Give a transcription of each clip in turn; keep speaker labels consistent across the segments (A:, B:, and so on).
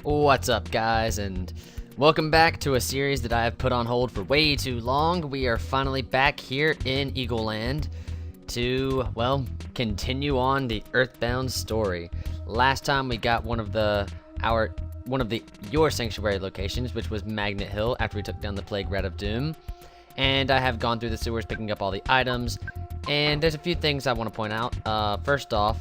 A: What's up, guys, and welcome back to a series that I have put on hold for way too long. We are finally back here in Eagle Land to, well, continue on the EarthBound story. Last time we got one of your sanctuary locations, which was Magnet Hill, after we took down the Plague Rat of Doom. And I have gone through the sewers picking up all the items, and there's a few things I want to point out. First off,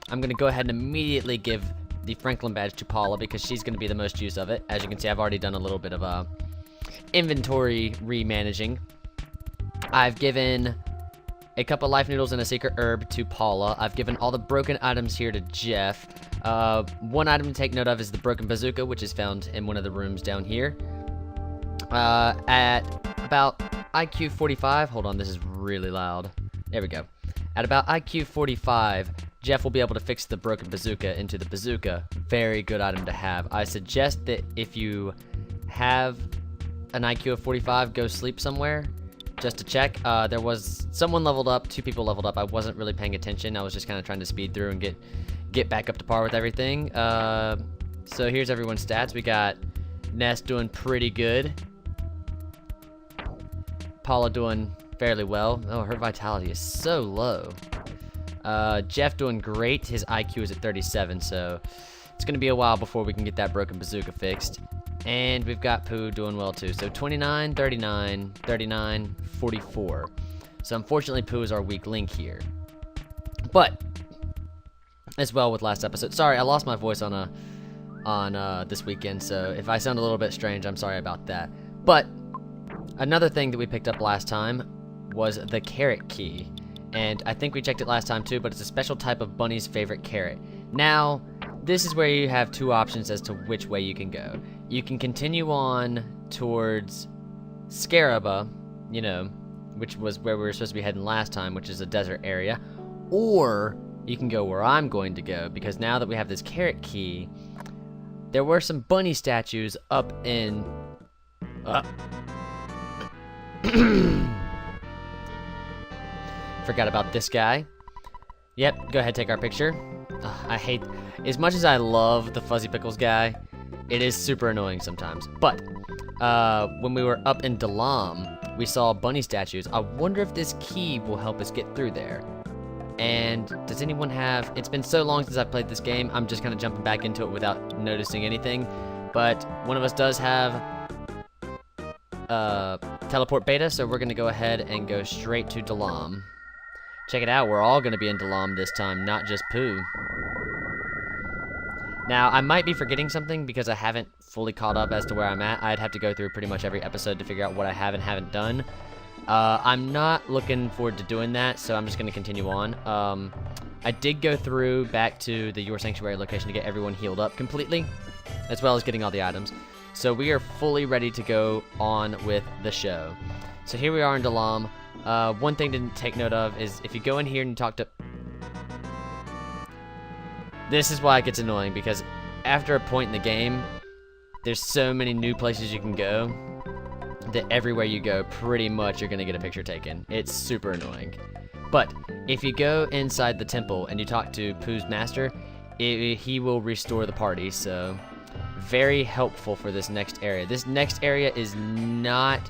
A: I'm going to go ahead and immediately give the Franklin badge to Paula because she's going to be the most use of it. As you can see, I've already done a little bit of inventory remanaging. I've given a couple life noodles and a secret herb to Paula. I've given all the broken items here to Jeff. One item to take note of is the broken bazooka, which is found in one of the rooms down here. At about IQ 45, hold on, this is really loud. There we go. At about IQ 45, Jeff will be able to fix the broken bazooka into the bazooka. Very good item to have. I suggest that if you have an IQ of 45, go sleep somewhere just to check. There was someone leveled up, 2 people leveled up. I wasn't really paying attention. I was just kind of trying to speed through and get back up to par with everything. So here's everyone's stats. We got Ness doing pretty good. Paula doing fairly well. Oh, her vitality is so low. Jeff doing great. His IQ is at 37, so it's going to be a while before we can get that broken bazooka fixed. And we've got Pooh doing well too. So 29, 39, 39, 44. So unfortunately, Pooh is our weak link here. But as well with last episode. Sorry, I lost my voice on this weekend, so if I sound a little bit strange, I'm sorry about that. But another thing that we picked up last time was the carrot key. And I think we checked it last time too, but it's a special type of Bunny's favorite carrot. Now, this is where you have 2 options as to which way you can go. You can continue on towards Scaraba, you know, which was where we were supposed to be heading last time, which is a desert area. Or you can go where I'm going to go, because now that we have this carrot key, there were some bunny statues up in... Forgot about this guy. Yep, go ahead, take our picture. I hate, as much as I love the Fuzzy Pickles guy, it is super annoying sometimes. But when we were up in Dalam, we saw bunny statues. I wonder if this key will help us get through there. And does anyone have, it's been so long since I've played this game, I'm just kind of jumping back into it without noticing anything. But one of us does have teleport beta, so we're going to go ahead and go straight to Dalam. Check it out, we're all going to be in Dalam this time, not just Pooh. Now, I might be forgetting something because I haven't fully caught up as to where I'm at. I'd have to go through pretty much every episode to figure out what I have and haven't done. I'm not looking forward to doing that, so I'm just going to continue on. I did go through back to the Your Sanctuary location to get everyone healed up completely, as well as getting all the items. So we are fully ready to go on with the show. So here we are in Dalam. One thing to take note of is if you go in here and you talk to... This is why it gets annoying, because after a point in the game, there's so many new places you can go that everywhere you go, pretty much you're going to get a picture taken. It's super annoying. But if you go inside the temple and you talk to Pooh's master, he will restore the party, so very helpful for this next area. This next area is not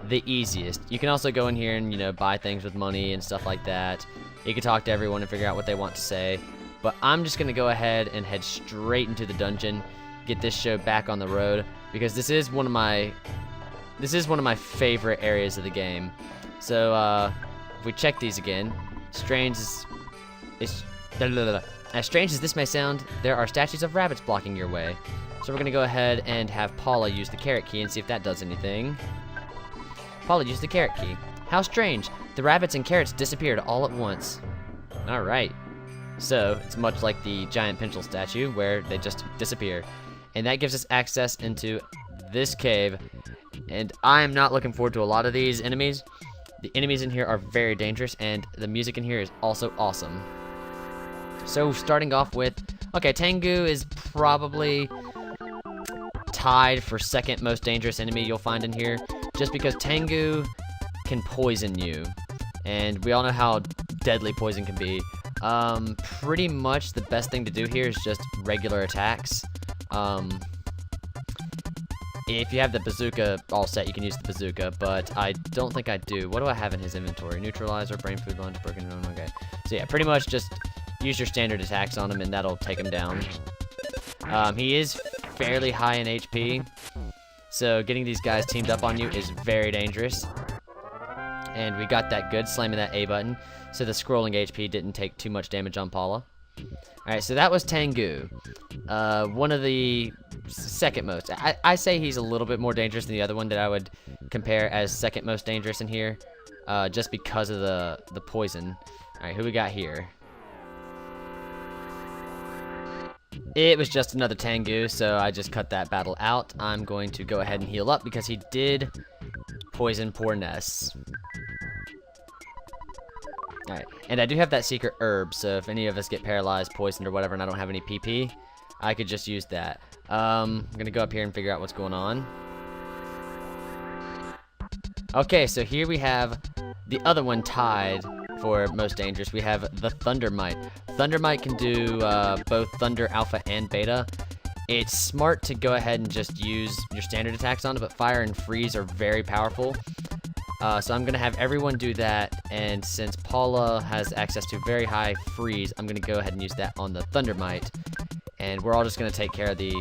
A: the easiest. You can also go in here and, you know, buy things with money and stuff like that. You can talk to everyone and figure out what they want to say. But I'm just going to go ahead and head straight into the dungeon, get this show back on the road, because this is one of my favorite areas of the game. So if we check these again, as strange as this may sound, there are statues of rabbits blocking your way. So we're going to go ahead and have Paula use the carrot key and see if that does anything. Paula used the carrot key. How strange. The rabbits and carrots disappeared all at once. Alright. So, it's much like the giant pencil statue, where they just disappear. And that gives us access into this cave. And I am not looking forward to a lot of these enemies. The enemies in here are very dangerous, and the music in here is also awesome. So, starting off with... Okay, Tangu is probably tied for second most dangerous enemy you'll find in here, just because Tangu can poison you, and we all know how deadly poison can be. Pretty much the best thing to do here is just regular attacks. If you have the bazooka all set, you can use the bazooka, but I don't think I do. What do I have in his inventory? Neutralizer, brain food, lunge, broken, okay. So yeah, pretty much just use your standard attacks on him, and that'll take him down. He is fairly high in HP, so getting these guys teamed up on you is very dangerous. And we got that good, slamming that A button, so the scrolling HP didn't take too much damage on Paula. Alright, so that was Tangu. One of the second most. I say he's a little bit more dangerous than the other one that I would compare as second most dangerous in here, just because of the poison. Alright, who we got here? It was just another Tangu, so I just cut that battle out. I'm going to go ahead and heal up because he did poison poor Ness. Alright, and I do have that secret herb, so if any of us get paralyzed, poisoned, or whatever, and I don't have any PP, I could just use that. I'm gonna go up here and figure out what's going on. Okay, so here we have the other one tied for most dangerous. We have the Thundermite. Thundermite can do both Thunder, Alpha, and Beta. It's smart to go ahead and just use your standard attacks on it, but Fire and Freeze are very powerful. So I'm going to have everyone do that, and since Paula has access to very high freeze, I'm going to go ahead and use that on the Thundermite. And we're all just going to take care of the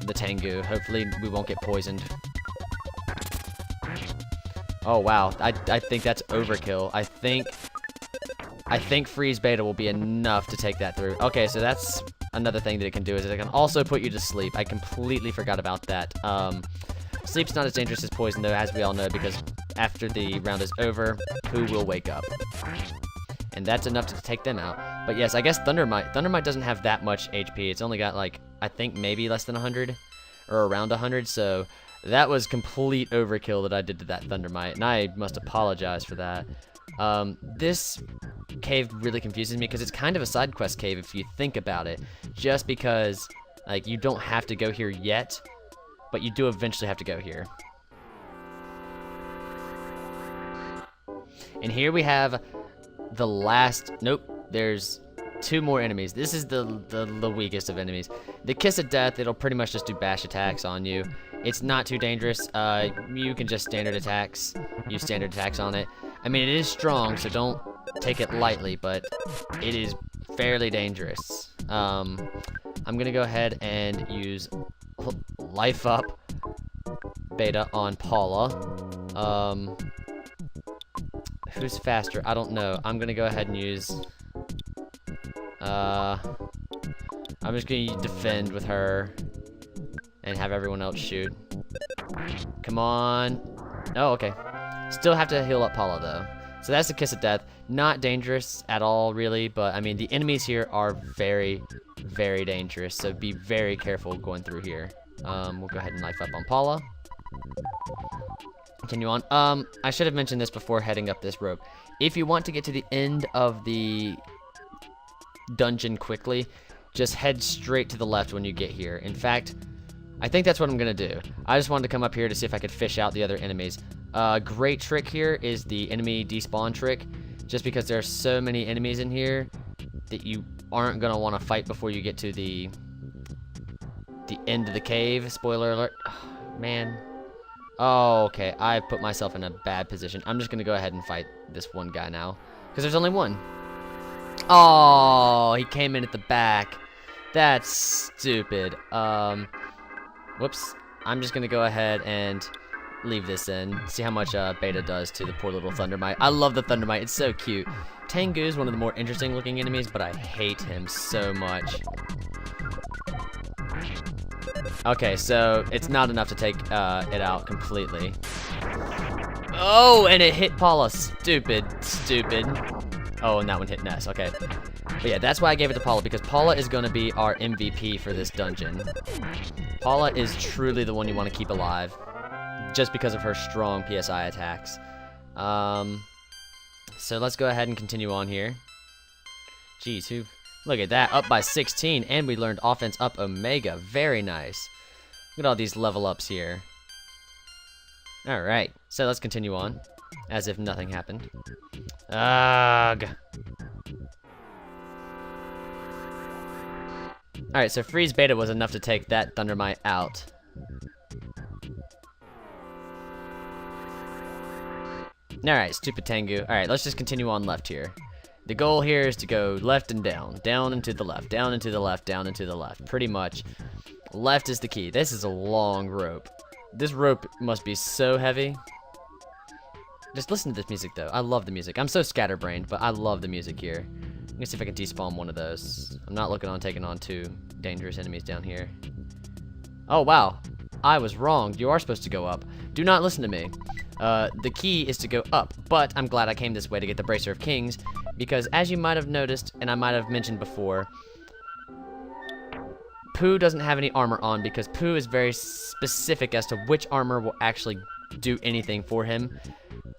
A: Tangu. Hopefully we won't get poisoned. Oh wow, I think that's overkill. I think Freeze Beta will be enough to take that through. Okay, so that's another thing that it can do, is it can also put you to sleep. I completely forgot about that. Sleep's not as dangerous as poison, though, as we all know, because after the round is over, Pooh will wake up. And that's enough to take them out. But yes, I guess Thundermite doesn't have that much HP. It's only got, like, I think maybe less than 100, or around 100, so that was complete overkill that I did to that Thundermite, and I must apologize for that. This cave really confuses me, because it's kind of a side quest cave if you think about it. Just because, like, you don't have to go here yet, but you do eventually have to go here. And here we have the last, nope, there's 2 more enemies. This is the weakest of enemies. The Kiss of Death, it'll pretty much just do bash attacks on you. It's not too dangerous. You can just use standard attacks on it. I mean, it is strong, so don't take it lightly, but it is fairly dangerous. I'm gonna go ahead and use Life Up Beta on Paula. Who's faster? I don't know. I'm gonna go ahead and use I'm just gonna defend with her and have everyone else shoot. Come on. Oh, okay. Still have to heal up Paula, though. So that's the Kiss of Death. Not dangerous at all, really, but I mean, the enemies here are very, very dangerous, so be very careful going through here. We'll go ahead and life up on Paula. Continue on. I should have mentioned this before heading up this rope. If you want to get to the end of the dungeon quickly, just head straight to the left when you get here. In fact, I think that's what I'm gonna do. I just wanted to come up here to see if I could fish out the other enemies. Great trick here is the enemy despawn trick, just because there are so many enemies in here that you aren't gonna want to fight before you get to the end of the cave. Spoiler alert. Oh, man. Oh, okay. I put myself in a bad position. I'm just gonna go ahead and fight this one guy now, because there's only one. Oh, he came in at the back. That's stupid. Whoops. I'm just gonna go ahead and leave this in. See how much Beta does to the poor little Thundermite. I love the Thundermite. It's so cute. Tangu is one of the more interesting looking enemies, but I hate him so much. Okay, so it's not enough to take it out completely. Oh, and it hit Paula. Stupid. Oh, and that one hit Ness. Okay. But yeah, that's why I gave it to Paula, because Paula is going to be our MVP for this dungeon. Paula is truly the one you want to keep alive, just because of her strong PSI attacks. So let's go ahead and continue on here. Jeez, look at that, up by 16, and we learned offense up Omega. Very nice. Look at all these level ups here. Alright, so let's continue on, as if nothing happened. Ugh. Alright, so freeze beta was enough to take that Thundermite out. Alright, stupid Tangu. Alright, let's just continue on left here. The goal here is to go left and down. Down and to the left. Down and to the left. Down and to the left. Pretty much. Left is the key. This is a long rope. This rope must be so heavy. Just listen to this music, though. I love the music. I'm so scatterbrained, but I love the music here. Let me see if I can despawn one of those. I'm not looking on taking on 2 dangerous enemies down here. Oh, wow. I was wrong. You are supposed to go up. Do not listen to me. The key is to go up, but I'm glad I came this way to get the Bracer of Kings, because as you might have noticed, and I might have mentioned before, Pooh doesn't have any armor on because Pooh is very specific as to which armor will actually do anything for him.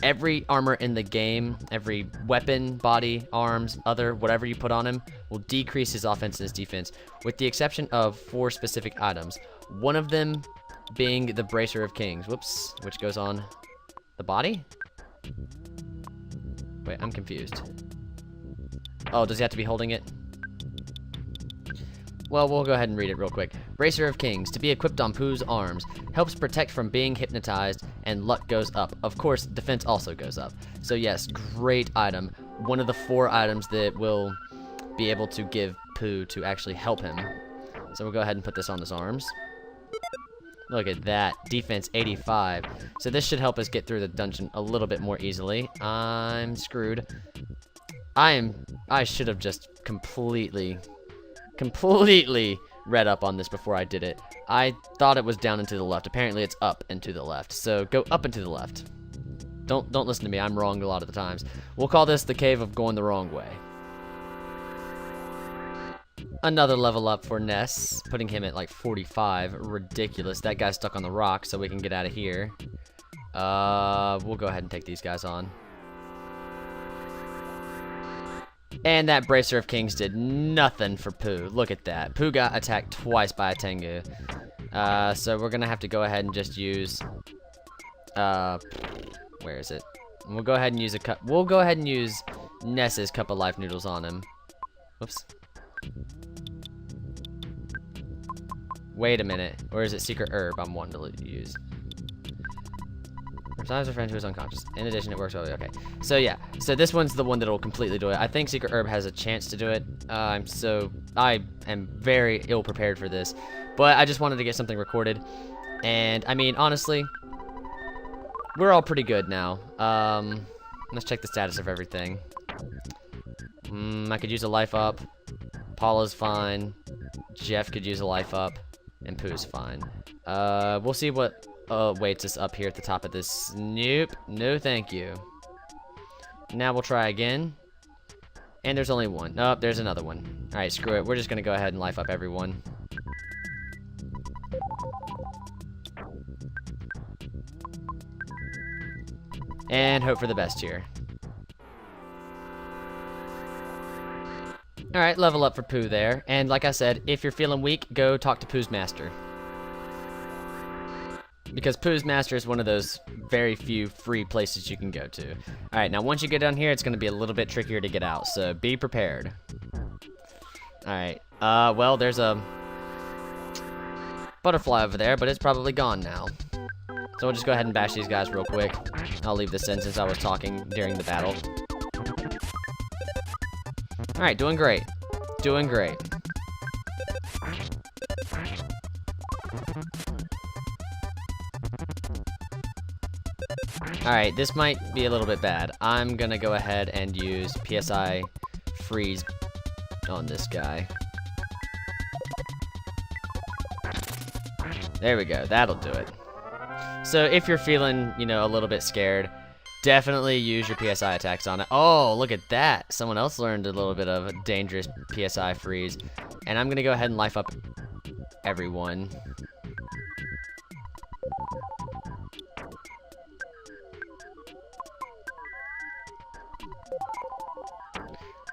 A: Every armor in the game, every weapon, body, arms, other, whatever you put on him, will decrease his offense and his defense, with the exception of 4 specific items. One of them being the Bracer of Kings, whoops, which goes on the body? Wait, I'm confused. Oh, does he have to be holding it? Well, we'll go ahead and read it real quick. Bracer of Kings, to be equipped on Pooh's arms, helps protect from being hypnotized, and luck goes up. Of course, defense also goes up. So yes, great item. One of the 4 items that will be able to give Pooh to actually help him. So we'll go ahead and put this on his arms. Look at that. Defense 85. So this should help us get through the dungeon a little bit more easily. I'm screwed. I should have just completely read up on this before I did it. I thought it was down and to the left. Apparently it's up and to the left. So go up and to the left. Don't listen to me. I'm wrong a lot of the times. We'll call this the cave of going the wrong way. Another level up for Ness, putting him at like 45. Ridiculous. That guy's stuck on the rock, so we can get out of here. We'll go ahead and take these guys on. And that Bracer of Kings did nothing for Pooh. Look at that. Pooh got attacked twice by a Tangu. So we're gonna have to go ahead and just use where is it? We'll go ahead and use a cup. We'll go ahead and use Ness's Cup of Life noodles on him. Whoops. Wait a minute. Or is it Secret Herb I'm wanting to use? Sometimes a friend who is unconscious. In addition, it works well. Okay. So yeah. So this one's the one that'll completely do it. I think Secret Herb has a chance to do it. I am very ill prepared for this. But I just wanted to get something recorded. And I mean, honestly, we're all pretty good now. Let's check the status of everything. I could use a life up. Paula's fine. Jeff could use a life up. And Pooh's fine. We'll see what waits us up here at the top of this. Nope. No thank you. Now we'll try again. And there's only one. Oh, there's another one. Alright, screw it. We're just gonna go ahead and life up everyone. And hope for the best here. Alright, level up for Pooh there. And like I said, if you're feeling weak, go talk to Pooh's master. Because Pooh's master is one of those very few free places you can go to. Alright, now once you get down here, it's going to be a little bit trickier to get out, so be prepared. Alright, well, there's a butterfly over there, but it's probably gone now. So we'll just go ahead and bash these guys real quick. I'll leave this in since I was talking during the battle. Alright, doing great. Doing great. Alright, this might be a little bit bad. I'm gonna go ahead and use PSI freeze on this guy. There we go. That'll do it. So if you're feeling, you know, a little bit scared, definitely use your PSI attacks on it. Oh, look at that. Someone else learned a little bit of a dangerous PSI freeze. And I'm going to go ahead and life up everyone.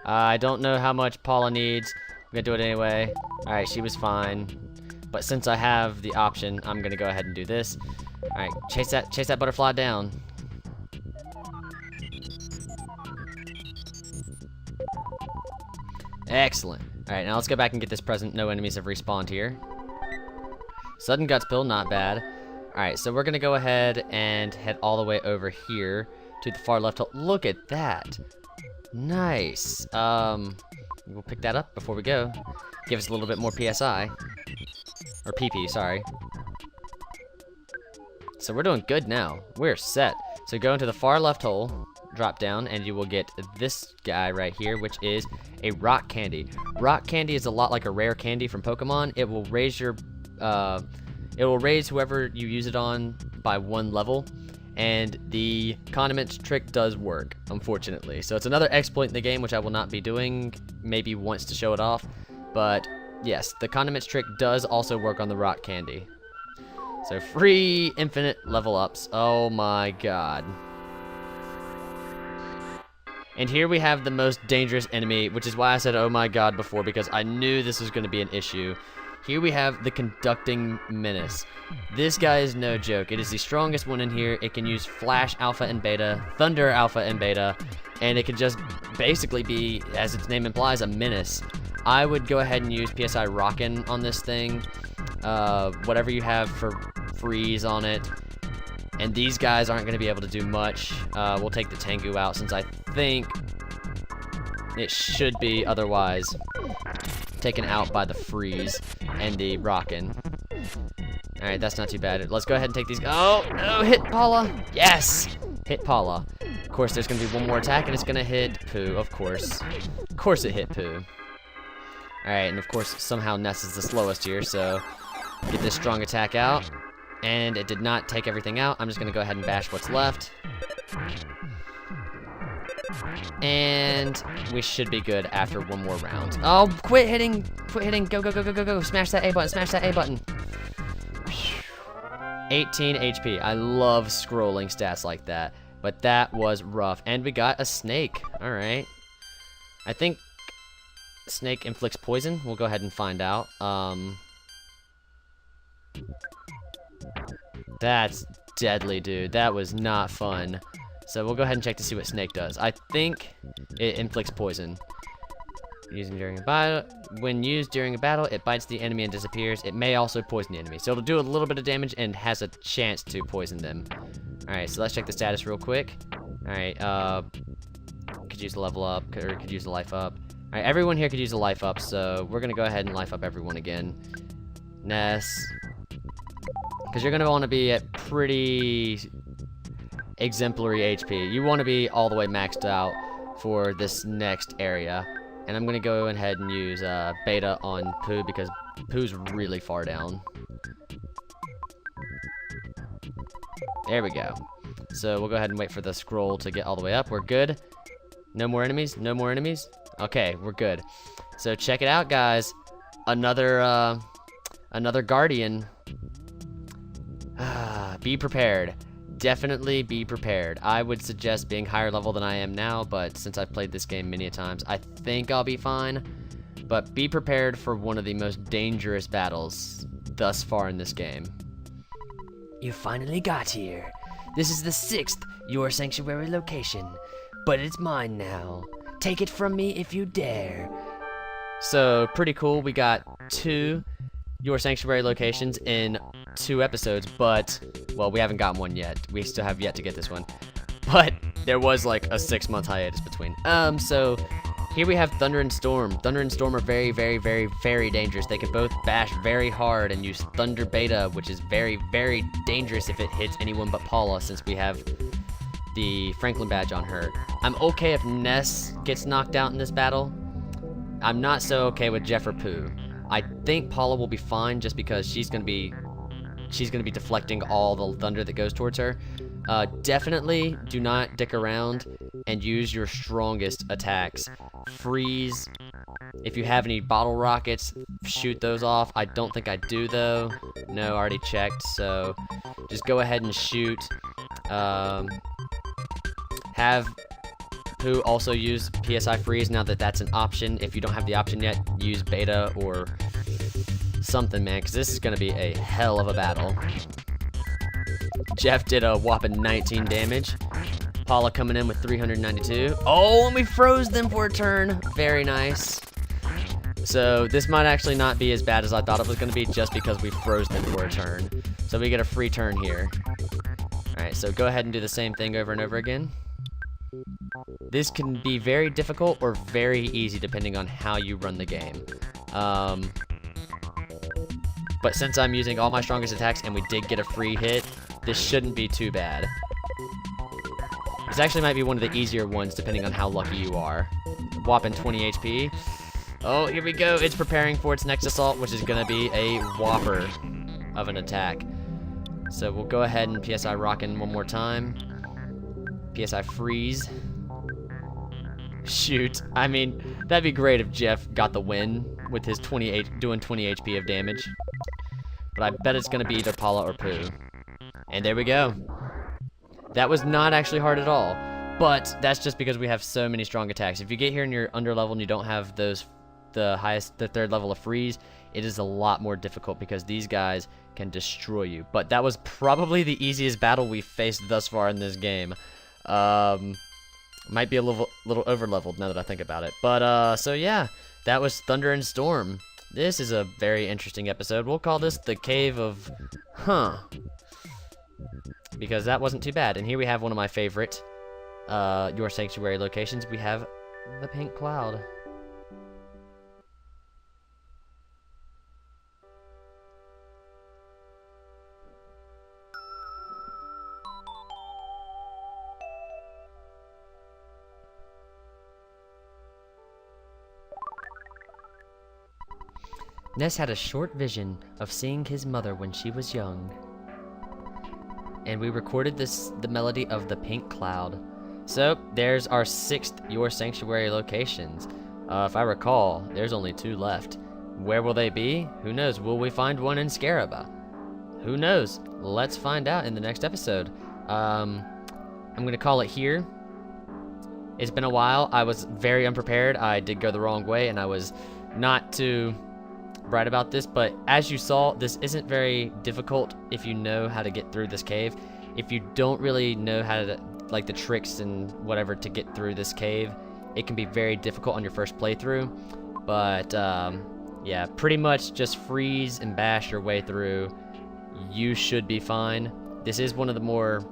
A: I don't know how much Paula needs. I'm going to do it anyway. Alright, she was fine. But since I have the option, I'm going to go ahead and do this. Alright, chase that butterfly down. Excellent. Alright, now let's go back and get this present. No enemies have respawned here. Sudden Guts Pill, not bad. Alright, so we're gonna go ahead and head all the way over here to the far left. Look at that. Nice. We'll pick that up before we go. Give us a little bit more PSI. Or PP, sorry. So we're doing good now. We're set. So go into the far left hole, drop down, and you will get this guy right here, which is a rock candy. Rock candy is a lot like a rare candy from Pokemon. It will raise your, it will raise whoever you use it on by 1 level. And the condiments trick does work, unfortunately. So it's another exploit in the game, which I will not be doing, maybe once to show it off. But yes, the condiments trick does also work on the rock candy. So free infinite level ups. Oh my god. And here we have the most dangerous enemy, which is why I said oh my god before, because I knew this was going to be an issue. Here we have the Conducting Menace. This guy is no joke. It is the strongest one in here. It can use Flash Alpha and Beta, Thunder Alpha and Beta, and it can just basically be, as its name implies, a menace. I would go ahead and use PSI Rockin' on this thing. Whatever you have for freeze on it. And these guys aren't going to be able to do much. We'll take the Tangu out since I think it should be otherwise taken out by the freeze and the Rockin'. Alright, that's not too bad. Let's go ahead and take these. Oh, no, hit Paula. Yes, hit Paula. Of course, there's going to be one more attack, and it's going to hit Pooh, of course. Of course it hit Pooh. Alright, and of course, somehow Ness is the slowest here, so get this strong attack out. And it did not take everything out. I'm just going to go ahead and bash what's left. And we should be good after one more round. Oh, quit hitting. Quit hitting. Go, go, go, go, go, go. Smash that A button. Smash that A button. 18 HP. I love scrolling stats like that. But that was rough. And we got a snake. Alright. I think snake inflicts poison. We'll go ahead and find out. That's deadly, dude. That was not fun. So we'll go ahead and check to see what snake does. I think it inflicts poison. Using during a battle. When used during a battle, it bites the enemy and disappears. It may also poison the enemy. So it'll do a little bit of damage and has a chance to poison them. Alright, so let's check the status real quick. Alright, could use a level up, or could use a life up. Alright, everyone here could use a life up, so we're gonna go ahead and life up everyone again. Ness. Because you're gonna want to be at pretty exemplary HP. You want to be all the way maxed out for this next area. And I'm gonna go ahead and use Beta on Pooh because Pooh's really far down. There we go. So we'll go ahead and wait for the scroll to get all the way up. We're good. No more enemies? No more enemies? Okay, we're good. So check it out, guys. Another Guardian. Be prepared. Definitely be prepared. I would suggest being higher level than I am now, but since I've played this game many a times, I think I'll be fine. But be prepared for one of the most dangerous battles thus far in this game. You finally got here. This is the 6th Your Sanctuary location, but it's mine now. Take it from me if you dare. So, pretty cool. We got 2 Your Sanctuary locations in 2 episodes, but, well, we haven't gotten one yet. We still have yet to get this one. But there was like a 6-month hiatus between. So here we have Thunder and Storm. Thunder and Storm are very, very, very, very dangerous. They can both bash very hard and use Thunder Beta, which is very, very dangerous if it hits anyone but Paula, since we have the Franklin badge on her. I'm okay if Ness gets knocked out in this battle. I'm not so okay with Jeff or Pooh. I think Paula will be fine just because she's gonna be deflecting all the thunder that goes towards her. Definitely do not dick around and use your strongest attacks. Freeze. If you have any bottle rockets, shoot those off. I don't think I do though. No, I already checked. So just go ahead and shoot. Have Pooh also use PSI freeze now that that's an option. If you don't have the option yet, use Beta or something, man, because this is going to be a hell of a battle. Jeff did a whopping 19 damage. Paula coming in with 392. Oh, and we froze them for a turn. Very nice. So this might actually not be as bad as I thought it was going to be just because we froze them for a turn. So we get a free turn here. Alright, so go ahead and do the same thing over and over again. This can be very difficult or very easy depending on how you run the game. But since I'm using all my strongest attacks and we did get a free hit, this shouldn't be too bad. This actually might be one of the easier ones depending on how lucky you are. Whopping 20 HP. Oh, here we go. It's preparing for its next assault, which is going to be a whopper of an attack. So we'll go ahead and PSI Rockin' one more time. PSI Freeze. Shoot. I mean, that'd be great if Jeff got the win with his doing 20 HP of damage. But I bet it's going to be either Paula or Pooh. And there we go. That was not actually hard at all. But that's just because we have so many strong attacks. If you get here and you're under level and you don't have the third level of freeze, it is a lot more difficult because these guys can destroy you. But that was probably the easiest battle we've faced thus far in this game. Might be a little over leveled now that I think about it. But so yeah, that was Thunder and Storm. This is a very interesting episode. We'll call this the Cave of because that wasn't too bad. And here we have one of my favorite Your Sanctuary locations. We have the Pink Cloud. Ness had a short vision of seeing his mother when she was young. And we recorded the melody of the Pink Cloud. So, there's our 6th Your Sanctuary locations. If I recall, there's only 2 left. Where will they be? Who knows? Will we find one in Scaraba? Who knows? Let's find out in the next episode. I'm gonna call it here. It's been a while. I was very unprepared. I did go the wrong way, and I was not too bright about this, but as you saw, this isn't very difficult if you know how to get through this cave. If you don't really know how to, like, the tricks and whatever to get through this cave, it can be very difficult on your first playthrough. But yeah, pretty much just freeze and bash your way through. You should be fine. This is one of the more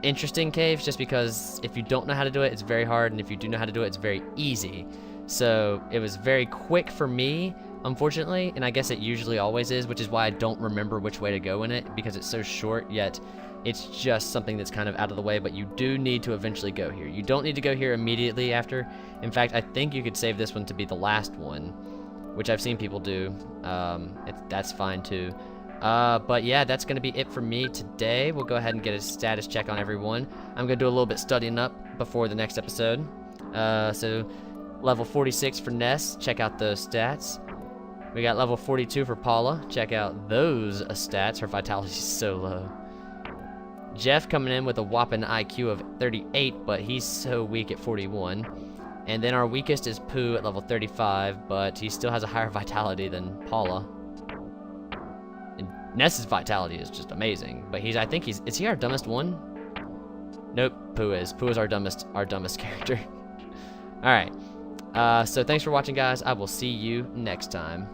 A: interesting caves just because if you don't know how to do it, it's very hard, and if you do know how to do it, it's very easy. So it was very quick for me, unfortunately, and I guess it usually always is, which is why I don't remember which way to go in it, because it's so short, yet it's just something that's kind of out of the way, but you do need to eventually go here. You don't need to go here immediately after. In fact, I think you could save this one to be the last one, which I've seen people do. That's fine too. But yeah, that's going to be it for me today. We'll go ahead and get a status check on everyone. I'm going to do a little bit studying up before the next episode. So level 46 for Ness, check out those stats. We got level 42 for Paula. Check out those stats. Her vitality's so low. Jeff coming in with a whopping IQ of 38, but he's so weak at 41. And then our weakest is Pooh at level 35, but he still has a higher vitality than Paula. And Ness's vitality is just amazing, but I think is he our dumbest one? Nope, Pooh is. Pooh is our dumbest character. Alright. So thanks for watching, guys. I will see you next time.